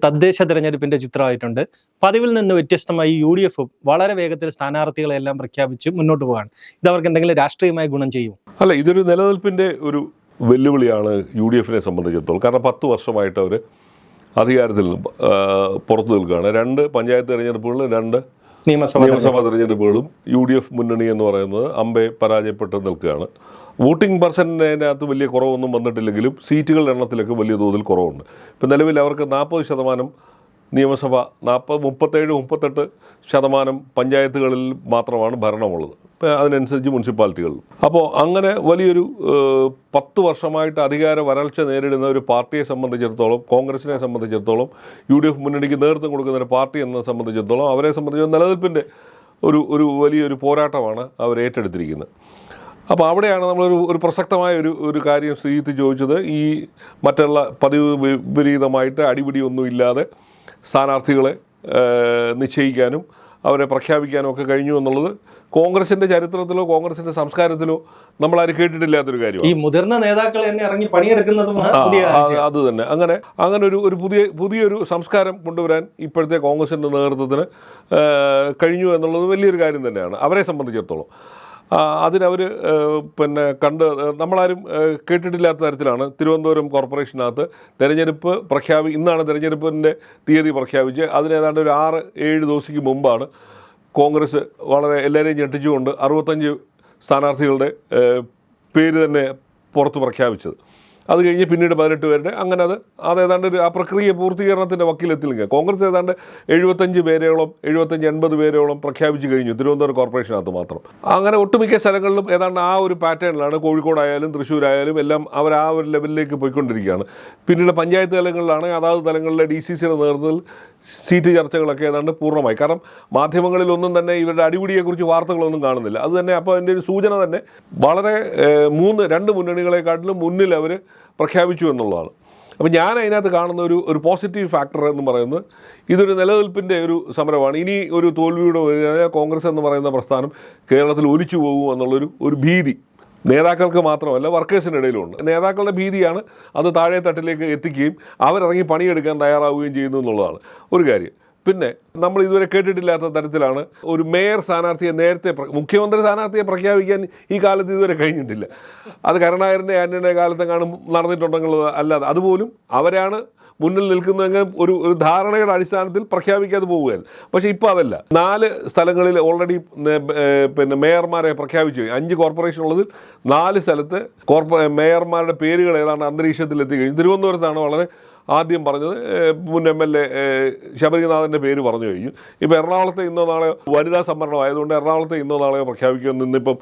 തദ്ദേശ തെരഞ്ഞെടുപ്പിന്റെ ചിത്രമായിട്ടുണ്ട്. പതിവിൽ നിന്ന് വ്യത്യസ്തമായി UDF വളരെ വേഗത്തിൽ സ്ഥാനാർത്ഥികളെല്ലാം പ്രഖ്യാപിച്ച് മുന്നോട്ട് പോകാണ്. ഇത് അവർക്ക് എന്തെങ്കിലും രാഷ്ട്രീയമായി ഗുണം ചെയ്യും? അല്ല, ഇതൊരു നിലനിൽപ്പിൻ്റെ ഒരു വെല്ലുവിളിയാണ് UDFനെ സംബന്ധിച്ചിടത്തോളം. കാരണം 10 വർഷമായിട്ട് അവർ അധികാരത്തിൽ പുറത്തു നിൽക്കുകയാണ്. 2 പഞ്ചായത്ത് തെരഞ്ഞെടുപ്പുകളിൽ 2 നിയമസഭാ തെരഞ്ഞെടുപ്പുകളും UDF മുന്നണി എന്ന് പറയുന്നത് അമ്പെ പരാജയപ്പെട്ട് നിൽക്കുകയാണ്. വോട്ടിംഗ് പെർസെൻറ്റിനകത്ത് വലിയ കുറവൊന്നും വന്നിട്ടില്ലെങ്കിലും സീറ്റുകളുടെ എണ്ണത്തിലൊക്കെ വലിയ തോതിൽ കുറവുണ്ട്. ഇപ്പം നിലവിൽ അവർക്ക് 40% നിയമസഭ, 37-38% പഞ്ചായത്തുകളിൽ മാത്രമാണ് ഭരണമുള്ളത്. ഇപ്പം അതിനനുസരിച്ച് മുനിസിപ്പാലിറ്റികളിൽ. അപ്പോൾ അങ്ങനെ വലിയൊരു 10 വർഷമായിട്ട് അധികാര വരൾച്ച നേരിടുന്ന ഒരു പാർട്ടിയെ സംബന്ധിച്ചിടത്തോളം, കോൺഗ്രസിനെ സംബന്ധിച്ചിടത്തോളം, UDF മുന്നണിക്ക് നേതൃത്വം കൊടുക്കുന്ന ഒരു പാർട്ടി എന്നെ സംബന്ധിച്ചിടത്തോളം അവരെ സംബന്ധിച്ച് നിലനിൽപ്പിൻ്റെ ഒരു വലിയൊരു പോരാട്ടമാണ് അവർ ഏറ്റെടുത്തിരിക്കുന്നത്. അപ്പോൾ അവിടെയാണ് നമ്മളൊരു പ്രസക്തമായ ഒരു കാര്യം ശ്രീജിത്ത് ചോദിച്ചത്. ഈ മറ്റുള്ള പതിവ് വിപരീതമായിട്ട് അടിപിടിയൊന്നുമില്ലാതെ സ്ഥാനാർത്ഥികളെ നിശ്ചയിക്കാനും അവരെ പ്രഖ്യാപിക്കാനും ഒക്കെ കഴിഞ്ഞു എന്നുള്ളത് കോൺഗ്രസിൻ്റെ ചരിത്രത്തിലോ കോൺഗ്രസിൻ്റെ സംസ്കാരത്തിലോ നമ്മളാരും കേട്ടിട്ടില്ലാത്തൊരു കാര്യമാണ്. ഈ മുതിർന്ന നേതാക്കൾ തന്നെ ഇറങ്ങി പണിയെടുക്കുന്നത് അത് തന്നെ. അങ്ങനെ ഒരു പുതിയൊരു സംസ്കാരം കൊണ്ടുവരാൻ ഇപ്പോഴത്തെ കോൺഗ്രസിൻ്റെ നേതൃത്വത്തിന് കഴിഞ്ഞു എന്നുള്ളത് വലിയൊരു കാര്യം തന്നെയാണ് അവരെ സംബന്ധിച്ചിടത്തോളം. അതിനവർ നമ്മളാരും കേട്ടിട്ടില്ലാത്ത തരത്തിലാണ് തിരുവനന്തപുരം കോർപ്പറേഷനകത്ത് തെരഞ്ഞെടുപ്പ് ഇന്നാണ് തെരഞ്ഞെടുപ്പിൻ്റെ തീയതി പ്രഖ്യാപിച്ച് അതിനേതാണ്ട് ഒരു 6-7 ദിവസത്തേക്ക് മുമ്പാണ് കോൺഗ്രസ് വളരെ എല്ലാവരെയും ഞെട്ടിച്ചുകൊണ്ട് 65 സ്ഥാനാർത്ഥികളുടെ പേര് തന്നെ പുറത്ത് പ്രഖ്യാപിച്ചത്. അത് കഴിഞ്ഞ് പിന്നീട് 18 പേരുടെ അങ്ങനെ അതേതാണ്ട് ആ പ്രക്രിയ പൂർത്തീകരണത്തിൻ്റെ വക്കീലെത്തില്ലെങ്കിൽ കോൺഗ്രസ് ഏതാണ്ട് 75 പേരോളം 75-80 പേരോളം പ്രഖ്യാപിച്ച് കഴിഞ്ഞു തിരുവനന്തപുരം കോർപ്പറേഷനകത്ത് മാത്രം. അങ്ങനെ ഒട്ടുമിക്ക സ്ഥലങ്ങളിലും ഏതാണ്ട് ആ ഒരു പാറ്റേണിലാണ്. കോഴിക്കോടായാലും തൃശ്ശൂരായാലും എല്ലാം അവർ ആ ഒരു ലെവലിലേക്ക് പോയിക്കൊണ്ടിരിക്കുകയാണ്. പിന്നീട് പഞ്ചായത്ത് തലങ്ങളിലാണ് അതാത് തലങ്ങളിലെ DCCയുടെ നേതൃത്വത്തിൽ സീറ്റ് ചർച്ചകളൊക്കെ ഏതാണ്ട് പൂർണ്ണമായി. കാരണം മാധ്യമങ്ങളിലൊന്നും തന്നെ ഇവരുടെ അടിപിടിയെക്കുറിച്ച് വാർത്തകളൊന്നും കാണുന്നില്ല. അത് തന്നെ അപ്പോൾ അതിൻ്റെ ഒരു സൂചന തന്നെ വളരെ 2 മുന്നണികളെക്കാട്ടിലും മുന്നിൽ അവർ പ്രഖ്യാപിച്ചു എന്നുള്ളതാണ്. അപ്പോൾ ഞാൻ അതിനകത്ത് കാണുന്ന ഒരു പോസിറ്റീവ് ഫാക്ടർ എന്ന് പറയുന്നത് ഇതൊരു നിലനിൽപ്പിൻ്റെ ഒരു സമരമാണ്. ഇനി ഒരു തോൽവിയുടെ കോൺഗ്രസ് എന്ന് പറയുന്ന പ്രസ്ഥാനം കേരളത്തിൽ ഒലിച്ചു പോകും എന്നുള്ളൊരു ഭീതി നേതാക്കൾക്ക് മാത്രമല്ല വർക്കേഴ്സിൻ്റെ ഇടയിലുണ്ട്. നേതാക്കളുടെ ഭീതിയാണ് അത് താഴെ തട്ടിലേക്ക് എത്തിക്കുകയും അവരിറങ്ങി പണിയെടുക്കാൻ തയ്യാറാവുകയും ചെയ്യുന്നു എന്നുള്ളതാണ് ഒരു കാര്യം. പിന്നെ നമ്മൾ ഇതുവരെ കേട്ടിട്ടില്ലാത്ത തരത്തിലാണ് ഒരു മേയർ സ്ഥാനാർത്ഥിയെ നേരത്തെ മുഖ്യമന്ത്രി സ്ഥാനാർത്ഥിയെ പ്രഖ്യാപിക്കാൻ ഈ കാലത്ത് ഇതുവരെ കഴിഞ്ഞിട്ടില്ല. അത് കരുണാകരൻ്റെ ആൻ്റണിയുടെ കാലത്തെങ്ങാനും നടന്നിട്ടുണ്ടെങ്കിൽ അല്ലാതെ അതുപോലും അവരാണ് മുന്നിൽ നിൽക്കുന്നതെങ്കിൽ ഒരു ധാരണയുടെ അടിസ്ഥാനത്തിൽ പ്രഖ്യാപിക്കാതെ പോവുകയാണ്. പക്ഷേ ഇപ്പോൾ അതല്ല. 4 സ്ഥലങ്ങളിൽ ഓൾറെഡി മേയർമാരെ പ്രഖ്യാപിച്ചു. 5 കോർപ്പറേഷൻ ഉള്ളതിൽ 4 സ്ഥലത്ത് മേയർമാരുടെ പേരുകൾ ഏതാണ്ട് അന്തരീക്ഷത്തിൽ എത്തിക്കഴിഞ്ഞു. തിരുവനന്തപുരത്താണ് വളരെ ആദ്യം പറഞ്ഞത്. മുൻ MLA ശബരിനാഥൻ്റെ പേര് പറഞ്ഞു കഴിഞ്ഞു. ഇപ്പോൾ എറണാകുളത്തെ ഇന്നോ നാളെയോ വനിതാ സംവരണം ആയതുകൊണ്ട് എറണാകുളത്തെ ഇന്നോ നാളെയോ പ്രഖ്യാപിക്കുമെന്ന് ഇന്നിപ്പം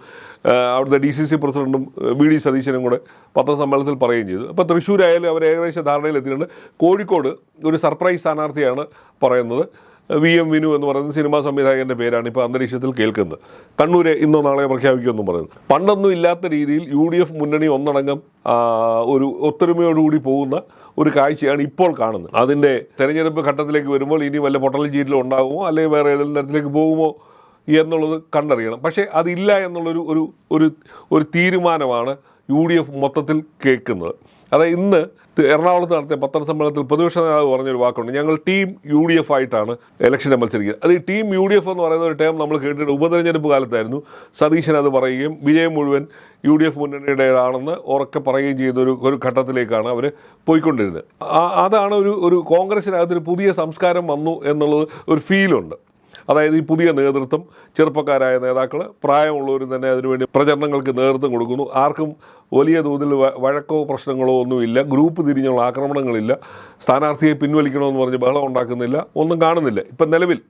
അവിടുത്തെ DCC പ്രസിഡന്റും VD സതീശനും കൂടെ പത്രസമ്മേളനത്തിൽ പറയുകയും ചെയ്തു. അപ്പോൾ തൃശ്ശൂരായാലും അവർ ഏകദേശം ധാരണയിലെത്തിയിട്ടുണ്ട്. കോഴിക്കോട് ഒരു സർപ്രൈസ് സ്ഥാനാർത്ഥിയാണ് പറയുന്നത്. VM വിനു എന്ന് പറയുന്ന സിനിമാ സംവിധായകൻ്റെ പേരാണ് ഇപ്പോൾ അന്തരീക്ഷത്തിൽ കേൾക്കുന്നത്. കണ്ണൂരെ ഇന്നോ നാളെ പ്രഖ്യാപിക്കുമെന്നും പറയുന്നത്. പണ്ടൊന്നും ഇല്ലാത്ത രീതിയിൽ UDF മുന്നണി ഒന്നടങ്കം ഒരു ഒത്തൊരുമയോടുകൂടി പോകുന്ന ഒരു കാഴ്ചയാണ് ഇപ്പോൾ കാണുന്നത്. അതിൻ്റെ തെരഞ്ഞെടുപ്പ് ഘട്ടത്തിലേക്ക് വരുമ്പോൾ ഇനി വല്ല പൊട്ടലും ചീറ്റിലും ഉണ്ടാകുമോ അല്ലെങ്കിൽ വേറെ ഏതെങ്കിലും തരത്തിലേക്ക് പോകുമോ എന്നുള്ളത് കണ്ടറിയണം. പക്ഷേ അതില്ല എന്നുള്ളൊരു ഒരു തീരുമാനമാണ് UDF മൊത്തത്തിൽ കേൾക്കുന്നത്. അതായത് ഇന്ന് എറണാകുളത്ത് നടത്തിയ പത്രസമ്മേളനത്തിൽ പ്രതിപക്ഷ നേതാവ് പറഞ്ഞൊരു വാക്കുണ്ട്, ഞങ്ങൾ ടീം UDF ആയിട്ടാണ് ഇലക്ഷനെ മത്സരിക്കുന്നത്. അത് ഈ ടീം UDF എന്ന് പറയുന്ന ഒരു ടേം നമ്മൾ കേട്ടിട്ട് ഉപതെരഞ്ഞെടുപ്പ് കാലത്തായിരുന്നു സതീശൻ അത് പറയുകയും വിജയം മുഴുവൻ UDF മുന്നണിയുടേതാണെന്ന് ഉറക്കെ പറയുകയും ചെയ്യുന്ന ഒരു ഘട്ടത്തിലേക്കാണ് അവർ പോയിക്കൊണ്ടിരുന്നത്. അതാണ് ഒരു കോൺഗ്രസിനകത്തൊരു പുതിയ സംസ്കാരം വന്നു എന്നുള്ളത് ഒരു ഫീലുണ്ട്. അതായത് ഈ പുതിയ നേതൃത്വം, ചെറുപ്പക്കാരായ നേതാക്കൾ, പ്രായമുള്ളവരും തന്നെ അതിനുവേണ്ടി പ്രചരണങ്ങൾക്ക് നേതൃത്വം കൊടുക്കുന്നു. ആർക്കും വലിയ തോതിൽ വഴക്കോ പ്രശ്നങ്ങളോ ഒന്നുമില്ല. ഗ്രൂപ്പ് തിരിഞ്ഞുള്ള ആക്രമണങ്ങളില്ല. സ്ഥാനാർത്ഥിയെ പിൻവലിക്കണമെന്ന് പറഞ്ഞ് ബഹളം ഉണ്ടാക്കുന്നില്ല. ഒന്നും കാണുന്നില്ല ഇപ്പം നിലവിൽ.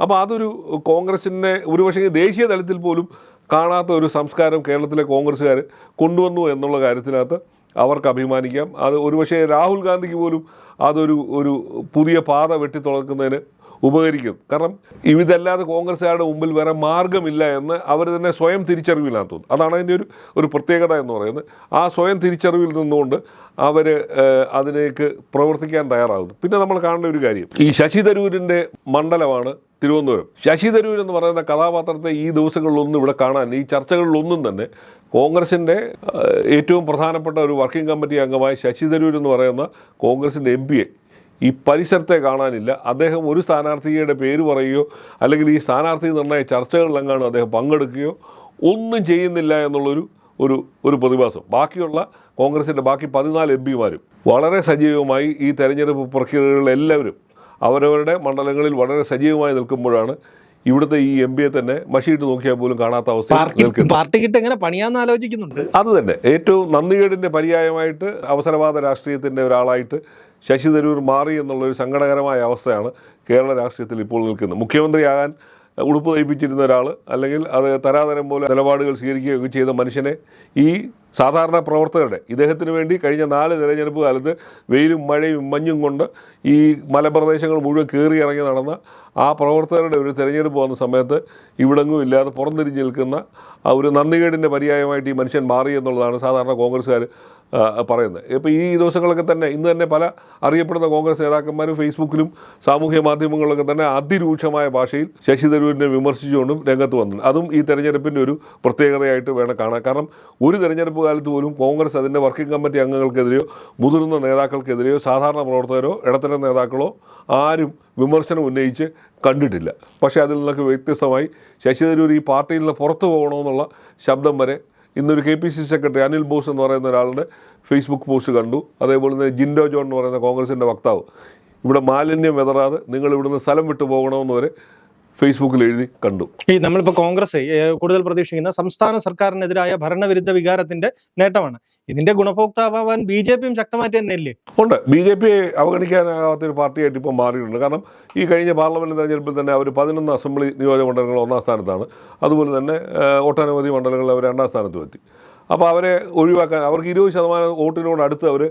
അപ്പോൾ അതൊരു കോൺഗ്രസിൻ്റെ ഒരുപക്ഷേ ദേശീയ തലത്തിൽ പോലും കാണാത്ത ഒരു സംസ്കാരം കേരളത്തിലെ കോൺഗ്രസ്സുകാർ കൊണ്ടുവന്നു എന്നുള്ള കാര്യത്തിനകത്ത് അവർക്ക് അഭിമാനിക്കാം. അത് ഒരുപക്ഷേ രാഹുൽ ഗാന്ധിക്ക് പോലും അതൊരു പുതിയ പാത വെട്ടിത്തുറക്കുന്നതിന് ഉപകരിക്കും. കാരണം ഇതല്ലാതെ കോൺഗ്രസ്സുകാരുടെ മുമ്പിൽ വേറെ മാർഗ്ഗമില്ല എന്ന് അവർ തന്നെ സ്വയം തിരിച്ചറിവില്ലാന്ന് തോന്നുന്നു. അതാണ് അതിൻ്റെ ഒരു പ്രത്യേകത എന്ന് പറയുന്നത്. ആ സ്വയം തിരിച്ചറിവിൽ നിന്നുകൊണ്ട് അവർ അതിലേക്ക് പ്രവർത്തിക്കാൻ തയ്യാറാകുന്നു. പിന്നെ നമ്മൾ കാണേണ്ട ഒരു കാര്യം, ഈ ശശി തരൂരിൻ്റെ മണ്ഡലമാണ് തിരുവനന്തപുരം. ശശി തരൂർ എന്ന് പറയുന്ന കഥാപാത്രത്തെ ഈ ദിവസങ്ങളിലൊന്നും ഇവിടെ കാണാൻ, ഈ ചർച്ചകളിലൊന്നും തന്നെ കോൺഗ്രസിൻ്റെ ഏറ്റവും പ്രധാനപ്പെട്ട ഒരു വർക്കിംഗ് കമ്മിറ്റി അംഗമായ ശശി തരൂർ എന്ന് പറയുന്ന കോൺഗ്രസിൻ്റെ MP ഈ പരിസരത്തെ കാണാനില്ല. അദ്ദേഹം ഒരു സ്ഥാനാർത്ഥിയുടെ പേര് പറയുകയോ അല്ലെങ്കിൽ ഈ സ്ഥാനാർത്ഥി നിർണയ ചർച്ചകളിലെങ്ങാനും അദ്ദേഹം പങ്കെടുക്കുകയോ ഒന്നും ചെയ്യുന്നില്ല എന്നുള്ളൊരു ഒരു പ്രതിഭാസം. ബാക്കിയുള്ള കോൺഗ്രസിൻ്റെ ബാക്കി 14 എംപിമാരും വളരെ സജീവമായി ഈ തെരഞ്ഞെടുപ്പ് പ്രക്രിയകളിൽ എല്ലാവരും അവരവരുടെ മണ്ഡലങ്ങളിൽ വളരെ സജീവമായി നിൽക്കുമ്പോഴാണ് ഇവിടുത്തെ ഈ എംപിയെ തന്നെ മഷിയിട്ട് നോക്കിയാൽ പോലും കാണാത്ത അവസ്ഥ നിൽക്കുന്നത്. പാർട്ടിക്കിട്ട് എങ്ങനെ പണിയാന്ന് ആലോചിക്കുന്നുണ്ട്. അത് തന്നെ ഏറ്റവും നന്ദികേടിൻ്റെ പര്യായമായിട്ട് അവസരവാദ രാഷ്ട്രീയത്തിൻ്റെ ഒരാളായിട്ട് ശശി തരൂർ മാറി എന്നുള്ളൊരു സങ്കടകരമായ അവസ്ഥയാണ് കേരള രാഷ്ട്രീയത്തിൽ ഇപ്പോൾ നിൽക്കുന്നത്. മുഖ്യമന്ത്രിയാകാൻ ഉടുപ്പ് തയ്പ്പിച്ചിരുന്ന ഒരാൾ, അല്ലെങ്കിൽ അത് തരാതരം പോലെ നിലപാടുകൾ സ്വീകരിക്കുകയൊക്കെ ചെയ്ത മനുഷ്യനെ ഈ സാധാരണ പ്രവർത്തകരുടെ ഇദ്ദേഹത്തിന് വേണ്ടി കഴിഞ്ഞ 4 തെരഞ്ഞെടുപ്പ് കാലത്ത് വെയിലും മഴയും മഞ്ഞും കൊണ്ട് ഈ മലപ്രദേശങ്ങൾ മുഴുവൻ കയറി ഇറങ്ങി നടന്ന ആ പ്രവർത്തകരുടെ ഒരു തെരഞ്ഞെടുപ്പ് വന്ന സമയത്ത് ഇവിടെങ്ങും ഇല്ലാതെ പുറംതിരിഞ്ഞ് നിൽക്കുന്ന ആ ഒരു നന്ദികേടിൻ്റെ പര്യായമായിട്ട് ഈ മനുഷ്യൻ മാറി എന്നുള്ളതാണ് സാധാരണ കോൺഗ്രസ്സുകാർ പറയുന്നത്. ഇപ്പോൾ ഈ ദിവസങ്ങളൊക്കെ തന്നെ ഇന്ന് തന്നെ പല അറിയപ്പെടുന്ന കോൺഗ്രസ് നേതാക്കന്മാരും ഫേസ്ബുക്കിലും സാമൂഹ്യ മാധ്യമങ്ങളിലൊക്കെ തന്നെ അതിരൂക്ഷമായ ഭാഷയിൽ ശശി തരൂരിനെ വിമർശിച്ചുകൊണ്ടും രംഗത്ത് വന്നിട്ടുണ്ട്. അതും ഈ തെരഞ്ഞെടുപ്പിൻ്റെ ഒരു പ്രത്യേകതയായിട്ട് വേണം കാണാൻ. കാരണം ഒരു തെരഞ്ഞെടുപ്പ് കാലത്ത് പോലും കോൺഗ്രസ് അതിൻ്റെ വർക്കിംഗ് കമ്മിറ്റി അംഗങ്ങൾക്കെതിരെയോ മുതിർന്ന നേതാക്കൾക്കെതിരെയോ സാധാരണ പ്രവർത്തകരോ ഇടത്തരം നേതാക്കളോ ആരും വിമർശനം ഉന്നയിച്ച് കണ്ടിട്ടില്ല. പക്ഷേ അതിൽ നിന്നൊക്കെ വ്യത്യസ്തമായി ശശി തരൂർ ഈ പാർട്ടിയിൽ നിന്ന് പുറത്തു പോകണമെന്നുള്ള ശബ്ദം വരെ ഇന്നൊരു KPCC സെക്രട്ടറി അനിൽ ബോസ് എന്ന് പറയുന്ന ഒരാളുടെ ഫേസ്ബുക്ക് പോസ്റ്റ് കണ്ടു. അതേപോലെ തന്നെ ജിൻഡോ ജോൺ എന്ന് പറയുന്ന കോൺഗ്രസിൻ്റെ വക്താവ് ഇവിടെ മാലിന്യം വെതറാതെ നിങ്ങൾ ഇവിടുന്ന് സ്ഥലം വിട്ടു പോകണമെന്ന് വരെ ഫേസ്ബുക്കിൽ എഴുതി കണ്ടു. ഈ നമ്മളിപ്പോൾ കോൺഗ്രസ് കൂടുതൽ പ്രതീക്ഷിക്കുന്ന സംസ്ഥാന സർക്കാരിനെതിരായ ഭരണവിരുദ്ധ വികാരത്തിന്റെ നേട്ടമാണ്. ഇതിന്റെ ഗുണഭോക്താവാൻ BJPയും ശക്തമായിട്ട് തന്നെയല്ലേ ഉണ്ട്. BJP അവഗണിക്കാനാകാത്തൊരു പാർട്ടിയായിട്ട് ഇപ്പോൾ മാറിയിട്ടുണ്ട്. കാരണം ഈ കഴിഞ്ഞ പാർലമെൻറ്റ് തെരഞ്ഞെടുപ്പിൽ തന്നെ അവർ 11 അസംബ്ലി നിയോജക മണ്ഡലങ്ങൾ 1ാം സ്ഥാനത്താണ്. അതുപോലെ തന്നെ ഒട്ടനവധി മണ്ഡലങ്ങളിൽ അവർ 2ാം സ്ഥാനത്തും എത്തി. അപ്പോൾ അവരെ ഒഴിവാക്കാൻ അവർക്ക് 20% വോട്ടിനോട് അടുത്ത് അവർ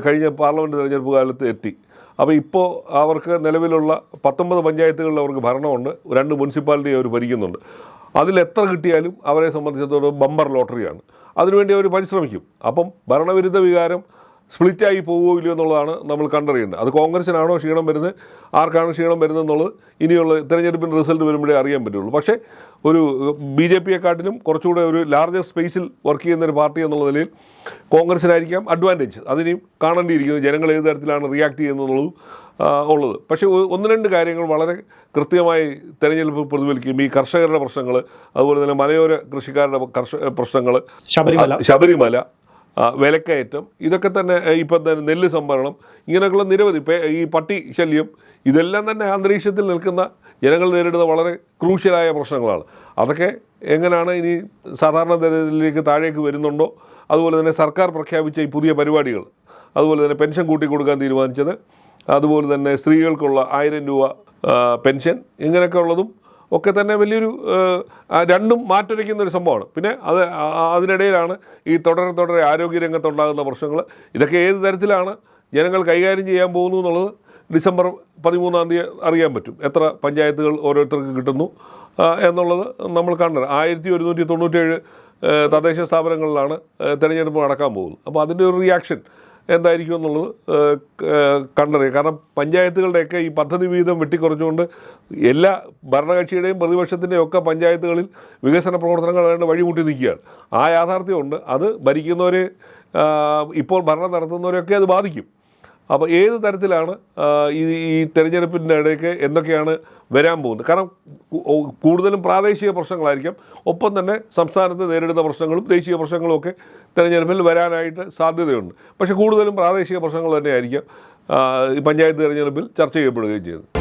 കഴിഞ്ഞ പാർലമെൻറ്റ് തെരഞ്ഞെടുപ്പ് കാലത്ത് എത്തി. അപ്പോൾ ഇപ്പോൾ അവർക്ക് നിലവിലുള്ള 19 പഞ്ചായത്തുകളിൽ അവർക്ക് ഭരണമുണ്ട്, 2 മുനിസിപ്പാലിറ്റി അവർ ഭരിക്കുന്നുണ്ട്. അതിലെത്ര കിട്ടിയാലും അവരെ സംബന്ധിച്ചിടത്തോളം ബമ്പർ ലോട്ടറിയാണ്. അതിനുവേണ്ടി അവർ പരിശ്രമിക്കും. അപ്പം ഭരണവിരുദ്ധ വികാരം സ്പ്ലിറ്റായി പോവുകയോ ഇല്ലയോ എന്നുള്ളതാണ് നമ്മൾ കണ്ടറിയേണ്ടത്. അത് കോൺഗ്രസിനാണോ ക്ഷീണം വരുന്നത്, ആർക്കാണ് ക്ഷീണം വരുന്നത് എന്നുള്ളത് ഇനിയുള്ള തെരഞ്ഞെടുപ്പിൻ്റെ റിസൾട്ട് വരുമ്പോഴേ അറിയാൻ പറ്റുള്ളൂ. പക്ഷേ ഒരു BJPയെക്കാട്ടിലും കുറച്ചുകൂടെ ഒരു ലാർജർ സ്പേസിൽ വർക്ക് ചെയ്യുന്നൊരു പാർട്ടി എന്നുള്ള നിലയിൽ കോൺഗ്രസിനായിരിക്കാം അഡ്വാൻറ്റേജ്. അതിനെയും കാണേണ്ടിയിരിക്കുന്നത് ജനങ്ങൾ ഏത് തരത്തിലാണ് റിയാക്ട് ചെയ്യുന്നതെന്നുള്ളതും ഉള്ളത്. പക്ഷേ 1-2 കാര്യങ്ങൾ വളരെ കൃത്യമായി തെരഞ്ഞെടുപ്പ് പ്രതിഫലിക്കും. ഈ കർഷകരുടെ പ്രശ്നങ്ങൾ, അതുപോലെ തന്നെ മലയോര കൃഷിക്കാരുടെ പ്രശ്നങ്ങൾ, ശബരിമല, വിലക്കയറ്റം, ഇതൊക്കെ തന്നെ ഇപ്പം തന്നെ നെല്ല് സംഭരണം, ഇങ്ങനെയൊക്കെയുള്ള നിരവധി ഈ പട്ടി ശല്യം, ഇതെല്ലാം തന്നെ അന്തരീക്ഷത്തിൽ നിൽക്കുന്ന ജനങ്ങൾ നേരിടുന്ന വളരെ ക്രൂഷ്യലായ പ്രശ്നങ്ങളാണ്. അതൊക്കെ എങ്ങനെയാണ് ഇനി സാധാരണ തരത്തിലേക്ക് താഴേക്ക് വരുന്നുണ്ടോ, അതുപോലെ തന്നെ സർക്കാർ പ്രഖ്യാപിച്ച ഈ പുതിയ പരിപാടികൾ, അതുപോലെ തന്നെ പെൻഷൻ കൂട്ടിക്കൊടുക്കാൻ തീരുമാനിച്ചത്, അതുപോലെ തന്നെ സ്ത്രീകൾക്കുള്ള 1000 രൂപ പെൻഷൻ, ഇങ്ങനെയൊക്കെ ഉള്ളതും ഒക്കെ തന്നെ വലിയൊരു രണ്ടും മാറ്റൊരുക്കുന്ന ഒരു സംഭവമാണ്. പിന്നെ അതിനിടയിലാണ് ഈ തുടരെ ആരോഗ്യരംഗത്തുണ്ടാകുന്ന പ്രശ്നങ്ങൾ. ഇതൊക്കെ ഏത് തരത്തിലാണ് ജനങ്ങൾ കൈകാര്യം ചെയ്യാൻ പോകുന്നു എന്നുള്ളത് ഡിസംബർ 13-ാം തീയതി അറിയാൻ പറ്റും. എത്ര പഞ്ചായത്തുകൾ ഓരോരുത്തർക്ക് കിട്ടുന്നു എന്നുള്ളത് നമ്മൾ കണ്ടത്. 1197 തദ്ദേശ സ്ഥാപനങ്ങളിലാണ് തിരഞ്ഞെടുപ്പ് നടക്കാൻ പോകുന്നത്. അപ്പോൾ അതിൻ്റെ ഒരു റിയാക്ഷൻ എന്തായിരിക്കും എന്നുള്ളത് കണ്ടറിയാം. കാരണം പഞ്ചായത്തുകളുടെയൊക്കെ ഈ പദ്ധതി വീതം വെട്ടിക്കുറച്ചുകൊണ്ട് എല്ലാ ഭരണകക്ഷിയുടെയും പ്രതിപക്ഷത്തിൻ്റെയും ഒക്കെ പഞ്ചായത്തുകളിൽ വികസന പ്രവർത്തനങ്ങൾ വേണ്ട വഴിമുട്ടി നിൽക്കുകയാണ്. ആ യാഥാർത്ഥ്യമുണ്ട്. അത് ഭരിക്കുന്നവരെ, ഇപ്പോൾ ഭരണം നടത്തുന്നവരെയൊക്കെ അത് ബാധിക്കും. അപ്പോൾ ഏത് തരത്തിലാണ് ഈ തെരഞ്ഞെടുപ്പിൻ്റെ ഇടയ്ക്ക് എന്തൊക്കെയാണ് വരാൻ പോകുന്നത്? കാരണം കൂടുതലും പ്രാദേശിക പ്രശ്നങ്ങളായിരിക്കും. ഒപ്പം തന്നെ സംസ്ഥാനത്ത് നേരിടുന്ന പ്രശ്നങ്ങളും ദേശീയ പ്രശ്നങ്ങളും ഒക്കെ തെരഞ്ഞെടുപ്പിൽ വരാനായിട്ട് സാധ്യതയുണ്ട്. പക്ഷേ കൂടുതലും പ്രാദേശിക പ്രശ്നങ്ങൾ തന്നെയായിരിക്കും ഈ പഞ്ചായത്ത് തെരഞ്ഞെടുപ്പിൽ ചർച്ച ചെയ്യപ്പെടുകയും ചെയ്തത്.